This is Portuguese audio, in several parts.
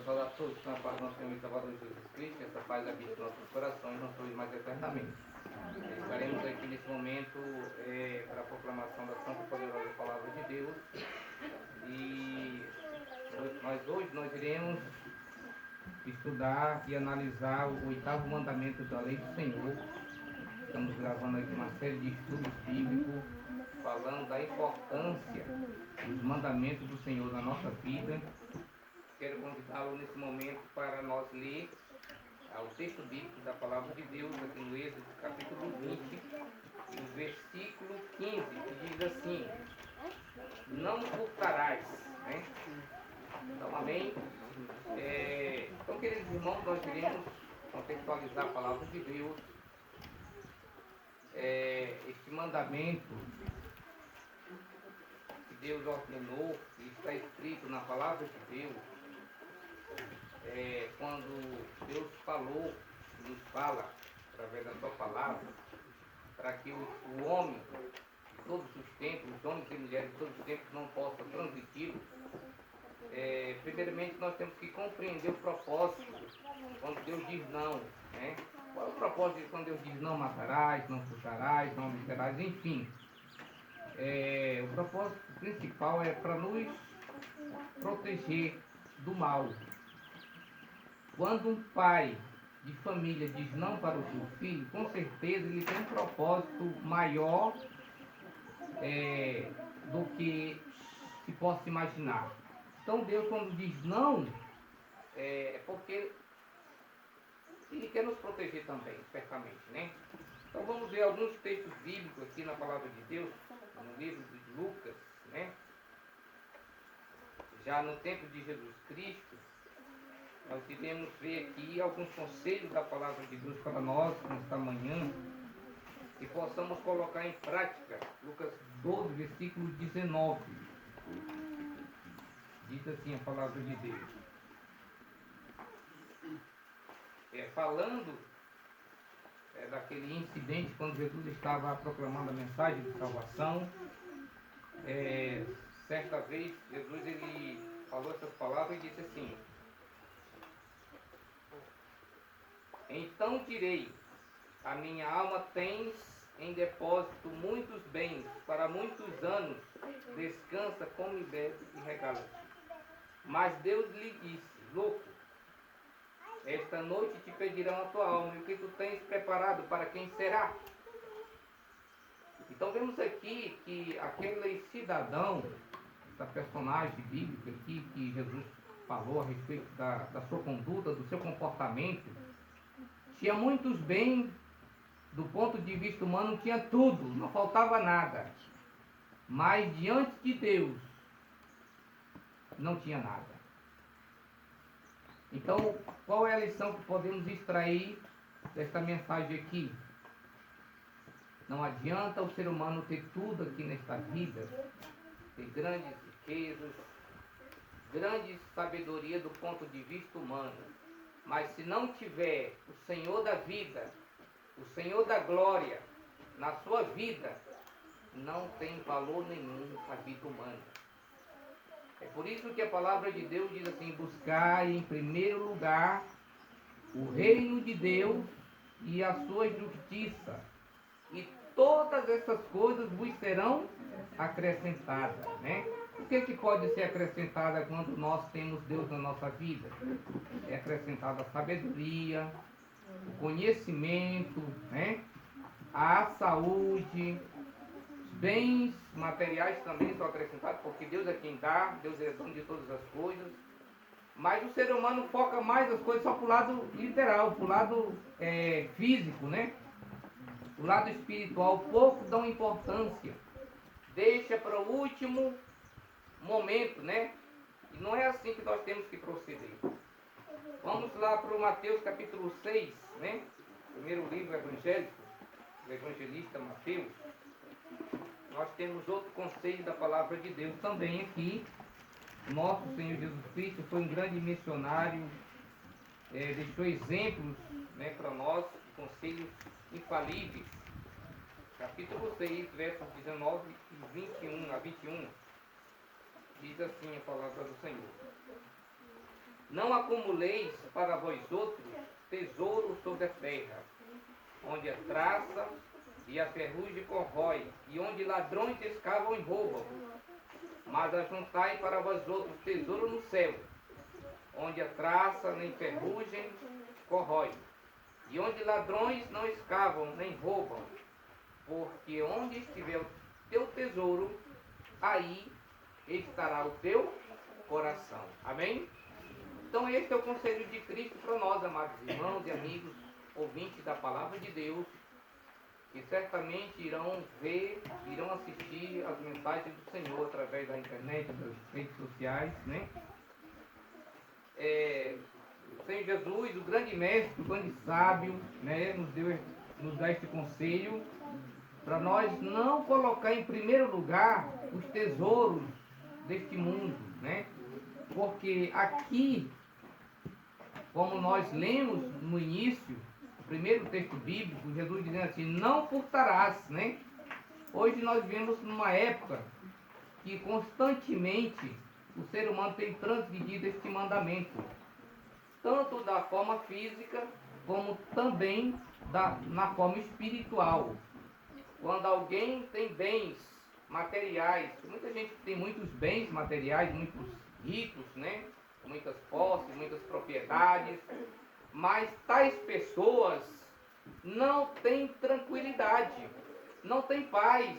saudar a todos com a paz do nosso Senhor e Salvador Jesus Cristo, que essa paz habite em nossos corações, não sois mais eternamente. Estaremos aqui nesse momento para a proclamação da Santa e Poderosa Palavra de Deus. E hoje nós iremos estudar e analisar o 8º mandamento da lei do Senhor. Estamos gravando aqui uma série de estudos bíblicos falando da importância dos mandamentos do Senhor na nossa vida. Quero convidá-lo nesse momento para nós ler o texto bíblico da Palavra de Deus, aqui no Êxodo, capítulo 20, e o versículo 15, que diz assim: não furtarás, né? Então, amém? Então, queridos irmãos, nós iremos contextualizar a Palavra de Deus. Este mandamento que Deus ordenou, que está escrito na Palavra de Deus, quando Deus falou, nos fala, através da sua palavra, para que o homem de todos os tempos, os homens e mulheres de todos os tempos não possam transiti-lo, primeiramente nós temos que compreender o propósito quando Deus diz não, né? Qual é o propósito quando Deus diz não matarás, não furtarás, não adulterarás, enfim. O propósito principal é para nos proteger do mal. Quando um pai de família diz não para o seu filho, com certeza ele tem um propósito maior do que se possa imaginar. Então Deus, quando diz não, é porque Ele quer nos proteger também, certamente, né? Então vamos ver alguns textos bíblicos aqui na Palavra de Deus, no livro de Lucas, né? Já no tempo de Jesus Cristo, nós iremos ver aqui alguns conselhos da Palavra de Deus para nós nesta manhã, e possamos colocar em prática. Lucas 12, versículo 19. Diz assim a Palavra de Deus. Falando daquele incidente quando Jesus estava proclamando a mensagem de salvação. Certa vez, Jesus ele falou essas palavras e disse assim: então direi, a minha alma tens em depósito muitos bens, para muitos anos descansa, come, bebe e regala-te. Mas Deus lhe disse: louco, esta noite te pedirão a tua alma, e o que tu tens preparado, para quem será? Então vemos aqui que aquele cidadão, essa personagem bíblica aqui, que Jesus falou a respeito da sua conduta, do seu comportamento, tinha muitos bens, do ponto de vista humano tinha tudo, não faltava nada. Mas diante de Deus não tinha nada. Então, qual é a lição que podemos extrair desta mensagem aqui? Não adianta o ser humano ter tudo aqui nesta vida, ter grandes riquezas, grande sabedoria do ponto de vista humano, mas se não tiver o Senhor da vida, o Senhor da glória na sua vida, não tem valor nenhum a vida humana. É por isso que a palavra de Deus diz assim: buscar em primeiro lugar o reino de Deus e a sua justiça, e todas essas coisas vos serão acrescentadas, né? O que pode ser acrescentada quando nós temos Deus na nossa vida? É acrescentada a sabedoria, o conhecimento, né? A saúde, os bens materiais também são acrescentados, porque Deus é quem dá, Deus é dono de todas as coisas. Mas o ser humano foca mais as coisas só para o lado literal, para o lado físico, né? O lado espiritual pouco dão importância, deixa para o último momento, né? E não é assim que nós temos que proceder. Vamos lá para o Mateus capítulo 6, né? Primeiro livro evangélico, do evangelista Mateus. Nós temos outro conselho da palavra de Deus também aqui. Nosso Senhor Jesus Cristo foi um grande missionário, deixou exemplos, né, para nós, conselhos infalíveis. Capítulo 6, versos 19 e 21 a 21, diz assim a palavra do Senhor: Não acumuleis para vós outros tesouro sobre a terra, onde a traça e a ferrugem corrói, e onde ladrões escavam e roubam. Mas ajuntai para vós outros tesouro no céu, onde a traça nem ferrugem corrói, e onde ladrões não escavam nem roubam. Porque onde estiver o teu tesouro, aí estará o teu coração. Amém? Então este é o conselho de Cristo para nós, amados irmãos e amigos, ouvintes da palavra de Deus, que certamente irão ver, irão assistir as mensagens do Senhor através da internet, das redes sociais, né? O Senhor Jesus, o grande mestre, o grande sábio, né, nos dá este conselho para nós não colocar em primeiro lugar os tesouros deste mundo, né? Porque aqui, como nós lemos no início, o primeiro texto bíblico, Jesus dizendo assim, não furtarás, né? Hoje nós vivemos numa época que constantemente o ser humano tem transgredido este mandamento, tanto da forma física, como também na forma espiritual. Quando alguém tem bens materiais, muita gente tem muitos bens materiais, muitos ricos, né? Muitas posses, muitas propriedades, mas tais pessoas não têm tranquilidade, não têm paz,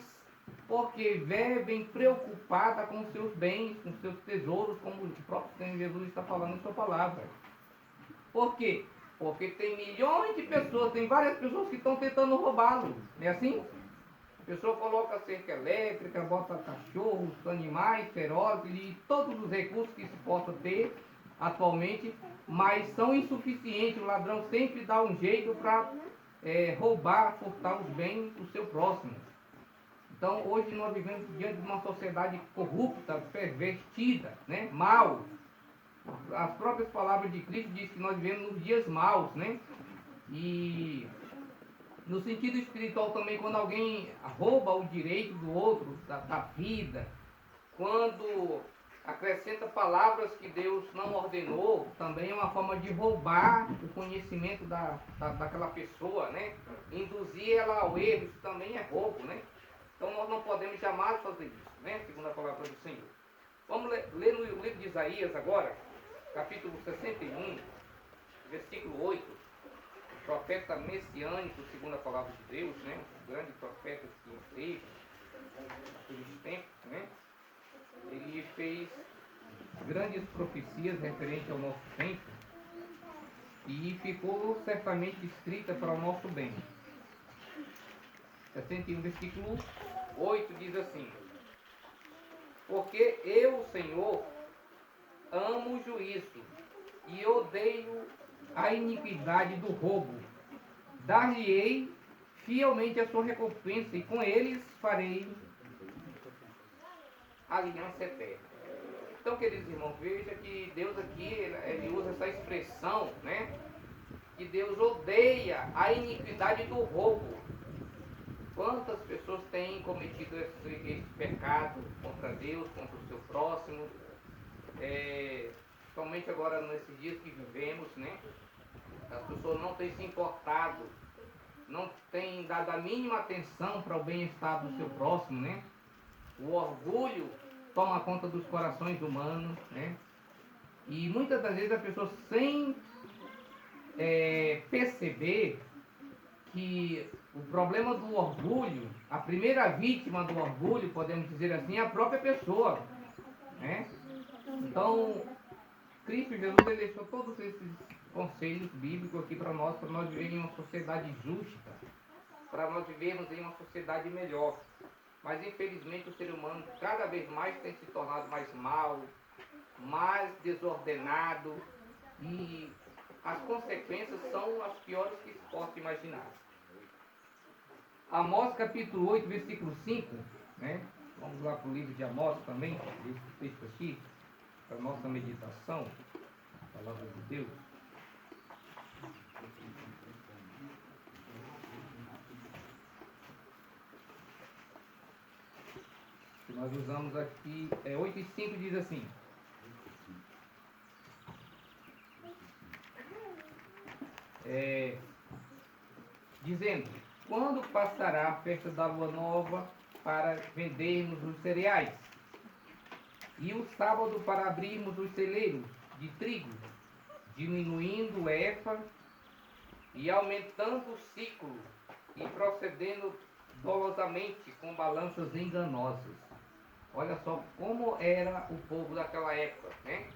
porque vivem preocupada com seus bens, com seus tesouros, como o próprio Senhor Jesus está falando em sua palavra. Por quê? Porque tem milhões de pessoas, tem várias pessoas que estão tentando roubá-lo, não é assim? A pessoa coloca cerca elétrica, bota cachorros, animais ferozes e todos os recursos que se possa ter atualmente, mas são insuficientes. O ladrão sempre dá um jeito para roubar, furtar os bens do seu próximo. Então hoje nós vivemos diante de uma sociedade corrupta, pervertida, né? Mal. As próprias palavras de Cristo dizem que nós vivemos nos dias maus, né? E no sentido espiritual também, quando alguém rouba o direito do outro, da vida, quando acrescenta palavras que Deus não ordenou, também é uma forma de roubar o conhecimento daquela pessoa, né? Induzir ela ao erro, isso também é roubo, né? Então nós não podemos jamais fazer isso, né? Segundo a palavra do Senhor. Vamos ler no livro de Isaías agora, capítulo 61, versículo 8. Profeta messiânico, segundo a palavra de Deus, né? Um grande profeta que teve naqueles tempos, né? Ele fez grandes profecias referentes ao nosso tempo e ficou certamente escrita para o nosso bem. 61, versículo 8 diz assim: porque eu, Senhor, amo o juízo e odeio a iniquidade do roubo. Dar-lhe-ei fielmente a sua recompensa, e com eles farei aliança eterna. Então, queridos irmãos, veja que Deus aqui, ele usa essa expressão, né? Que Deus odeia a iniquidade do roubo. Quantas pessoas têm cometido esse pecado contra Deus, contra o seu próximo? Somente agora nesses dias que vivemos, né? As pessoas não têm se importado, não têm dado a mínima atenção para o bem-estar do seu próximo, né? O orgulho toma conta dos corações humanos, né? E muitas das vezes a pessoa sem perceber que o problema do orgulho, a primeira vítima do orgulho, podemos dizer assim, é a própria pessoa, né? Então, Cristo Jesus ele deixou todos esses conselhos bíblicos aqui para nós vivermos em uma sociedade justa, para nós vivermos em uma sociedade melhor. Mas infelizmente o ser humano cada vez mais tem se tornado mais mau, mais desordenado, e as consequências são as piores que se possa imaginar. Amós capítulo 8, versículo 5, né? Vamos lá para o livro de Amós também, esse texto aqui, para a nossa meditação, a palavra de Deus. Que nós usamos aqui, 8 e 5 diz assim: dizendo: quando passará a festa da lua nova para vendermos os cereais? E o sábado para abrirmos os celeiros de trigo, diminuindo o efa e aumentando o ciclo, e procedendo dolosamente com balanças enganosas. Olha só como era o povo daquela época, né?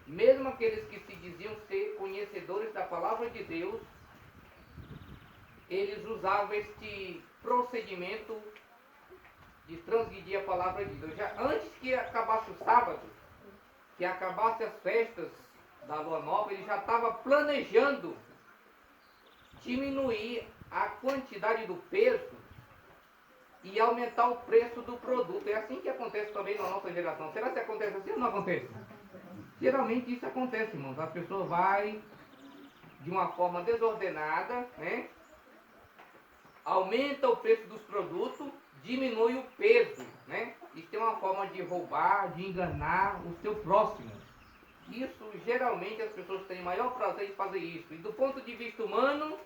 Mesmo aqueles que se diziam ser conhecedores da palavra de Deus, eles usavam este procedimento de transgredir a palavra de Deus. Já antes que acabasse o sábado, que acabasse as festas da lua nova, ele já estava planejando diminuir a quantidade do peso e aumentar o preço do produto. É assim que acontece também na nossa geração. Será que acontece assim ou não acontece? Geralmente isso acontece, irmãos. A pessoa vai de uma forma desordenada, né? Aumenta o preço dos produtos, diminui o peso, né? Isso é uma forma de roubar, de enganar o seu próximo. Isso, geralmente, as pessoas têm maior prazer em fazer isso. E do ponto de vista humano,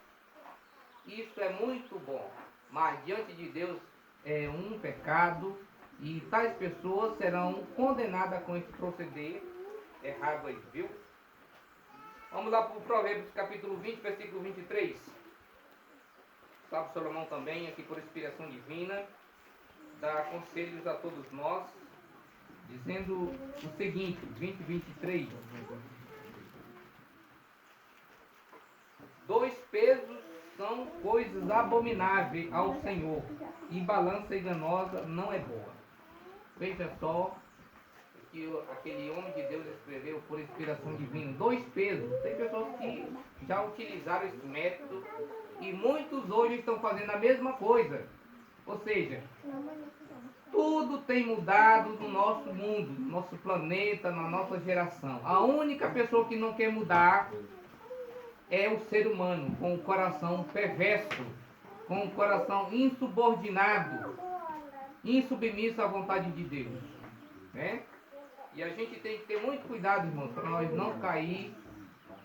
isso é muito bom. Mas diante de Deus é um pecado, e tais pessoas serão condenadas com esse proceder errado aí, viu? Vamos lá para o Provérbios capítulo 20, versículo 23. Sábio Salomão também, aqui por inspiração divina, dá conselhos a todos nós, dizendo o seguinte, 20, 23. Dois pesos são coisas abomináveis ao Senhor, e balança enganosa não é boa. Veja só que aquele homem de Deus escreveu por inspiração divina. Dois pesos. Tem pessoas que já utilizaram esse método e muitos hoje estão fazendo a mesma coisa. Ou seja, tudo tem mudado no nosso mundo, no nosso planeta, na nossa geração. A única pessoa que não quer mudar é o ser humano, com o coração perverso, com o coração insubordinado, insubmisso à vontade de Deus, né? E a gente tem que ter muito cuidado, irmãos, para nós não cair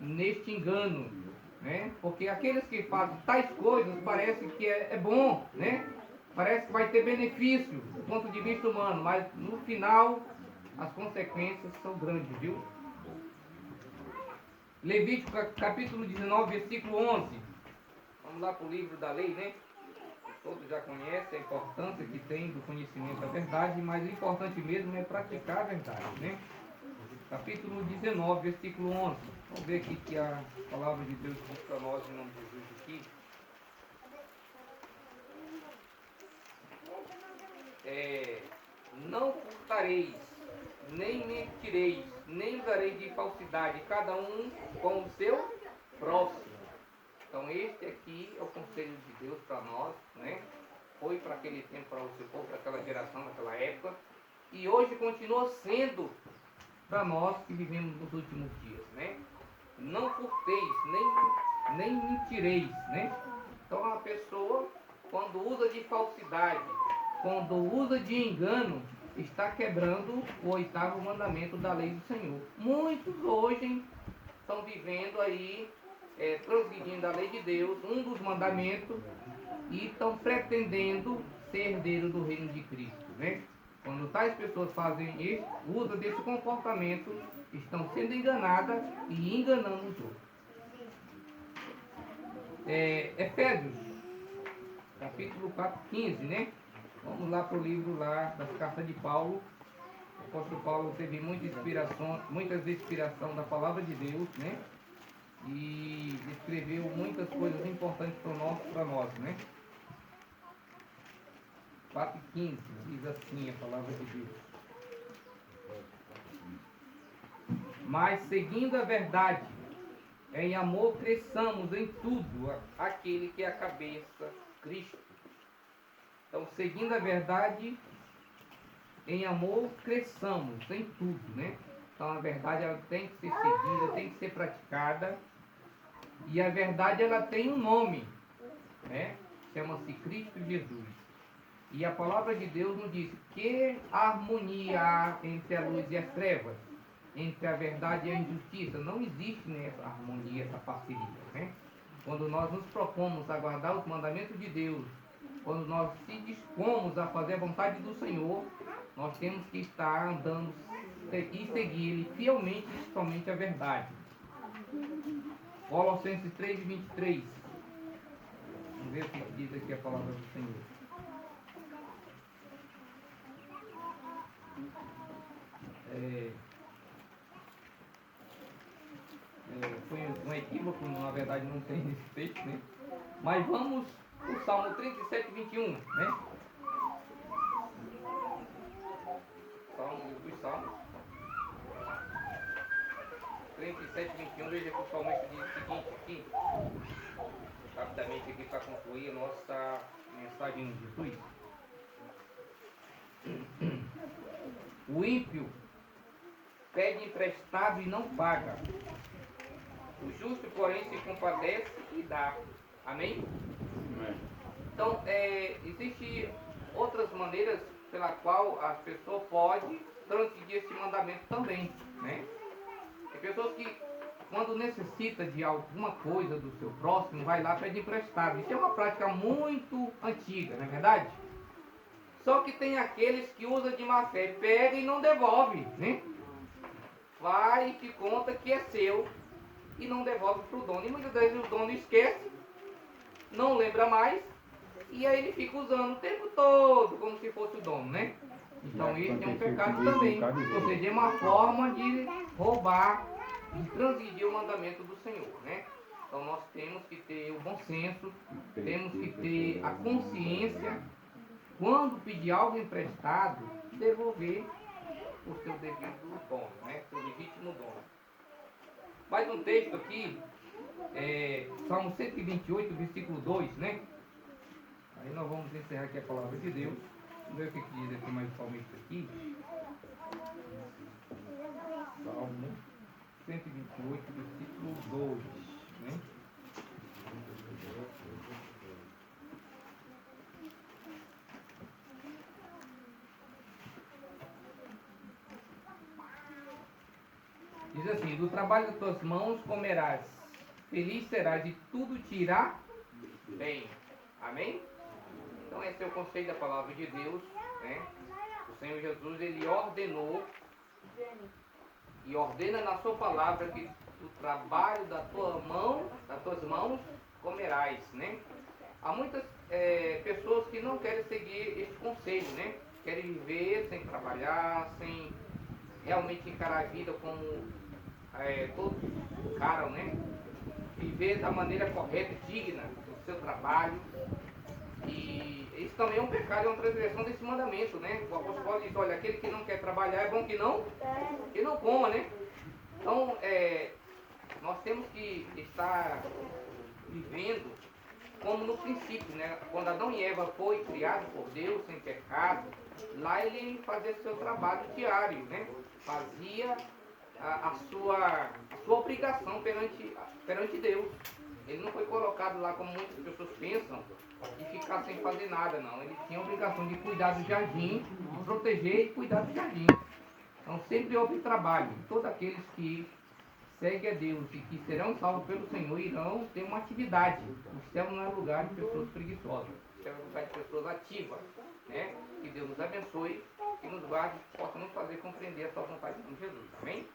neste engano, né? Porque aqueles que fazem tais coisas parece que é bom, né? Parece que vai ter benefício do ponto de vista humano, mas no final as consequências são grandes, viu? Levítico capítulo 19, versículo 11. Vamos lá para o livro da lei, né? Todos já conhecem a importância que tem do conhecimento da verdade, mas o importante mesmo é praticar a verdade, né? Capítulo 19, versículo 11. Vamos ver aqui que a palavra de Deus diz para nós em nome de Jesus aqui. Não furtareis, nem mentireis, nem usareis de falsidade, cada um com o seu próximo. Então este aqui é o conselho de Deus para nós, né? Foi para aquele tempo, para o seu povo, para aquela geração, naquela época, e hoje continua sendo para nós que vivemos nos últimos dias, né? Não furteis, nem mentireis, né? Então a pessoa, quando usa de falsidade, quando usa de engano, está quebrando o 8º mandamento da lei do Senhor. Muitos hoje estão vivendo aí, transgredindo a lei de Deus, um dos mandamentos, e estão pretendendo ser herdeiro do reino de Cristo, né? Quando tais pessoas fazem isso, usam desse comportamento, estão sendo enganadas e enganando os outros. Efésios, capítulo 4, 15, né? Vamos lá para o livro lá das cartas de Paulo. O apóstolo Paulo teve muitas inspirações da palavra de Deus, né? E escreveu muitas coisas importantes para nós, né? 4:15 diz assim a palavra de Deus: mas seguindo a verdade, em amor cresçamos em tudo aquele que é a cabeça, Cristo. Então, seguindo a verdade, em amor cresçamos em tudo, né? Então a verdade ela tem que ser seguida, tem que ser praticada. E a verdade ela tem um nome, né? Chama-se Cristo Jesus. E a palavra de Deus nos diz que harmonia há entre a luz e as trevas, entre a verdade e a injustiça. Não existe, né, essa harmonia, essa parceria, né? quando nós nos propomos a guardar os mandamentos de Deus, quando nós se dispomos a fazer a vontade do Senhor, nós temos que estar andando e seguir Ele fielmente e somente a verdade. Colossenses 3:23. Vamos ver o que diz aqui a palavra do Senhor. Foi um equívoco, na verdade não tem nesse texto, né? Mas vamos o Salmo 37:21, né? Salmo dos Salmos 37:21, veja que o salmista diz o seguinte aqui, rapidamente aqui para concluir a nossa mensagem de Jesus. O ímpio pede emprestado e não paga. O justo, porém, se compadece e dá. Amém? Então, existem outras maneiras pela qual a pessoa pode transgredir esse mandamento também, né? Tem pessoas que, quando necessita de alguma coisa do seu próximo, vai lá e pede emprestado. Isso é uma prática muito antiga, não é verdade? Só que tem aqueles que usam de má fé, pega e não devolve, né? Vai e te conta que é seu e não devolve para o dono. E muitas vezes o dono esquece, não lembra mais, e aí ele fica usando o tempo todo como se fosse o dono, né? Então esse é um pecado também, ou seja, é uma forma de roubar, de transgredir o mandamento do Senhor, né? Então nós temos que ter o bom senso, temos que ter a consciência, quando pedir algo emprestado, devolver o seu devido dono, né? O seu legítimo dono. Mais um texto aqui, Salmo 128, versículo 2, né? Aí nós vamos encerrar aqui a palavra de Deus. Vamos ver o que diz aqui mais o salmista aqui. Salmo 128, versículo 2, né? Diz assim: do trabalho das tuas mãos comerás, feliz serás e tudo te irá bem. Amém? Então esse é o conselho da palavra de Deus, né? O Senhor Jesus, ele ordenou e ordena na sua palavra que do trabalho das tuas mãos comerás, né? Há muitas pessoas que não querem seguir esse conselho, né? Querem viver sem trabalhar, sem realmente encarar a vida como todos encaram, né? Viver da maneira correta e digna do seu trabalho. E isso também é um pecado, é uma transgressão desse mandamento, né? O apóstolo Paulo diz: olha, aquele que não quer trabalhar é bom que não coma, né? Então, nós temos que estar vivendo como no princípio, né? Quando Adão e Eva foi criado por Deus sem pecado, lá ele fazia seu trabalho diário, né? Fazia a sua obrigação perante Deus. Ele não foi colocado lá como muitas pessoas pensam, de ficar sem fazer nada, não. Ele tinha a obrigação de cuidar do jardim, de proteger e cuidar do jardim. Então sempre houve trabalho. Todos aqueles que seguem a Deus e que serão salvos pelo Senhor irão ter uma atividade. O céu não é lugar de pessoas preguiçosas. O céu é lugar de pessoas ativas, né? Que Deus nos abençoe e nos guarde, que possamos fazer compreender a sua vontade em Jesus. Amém?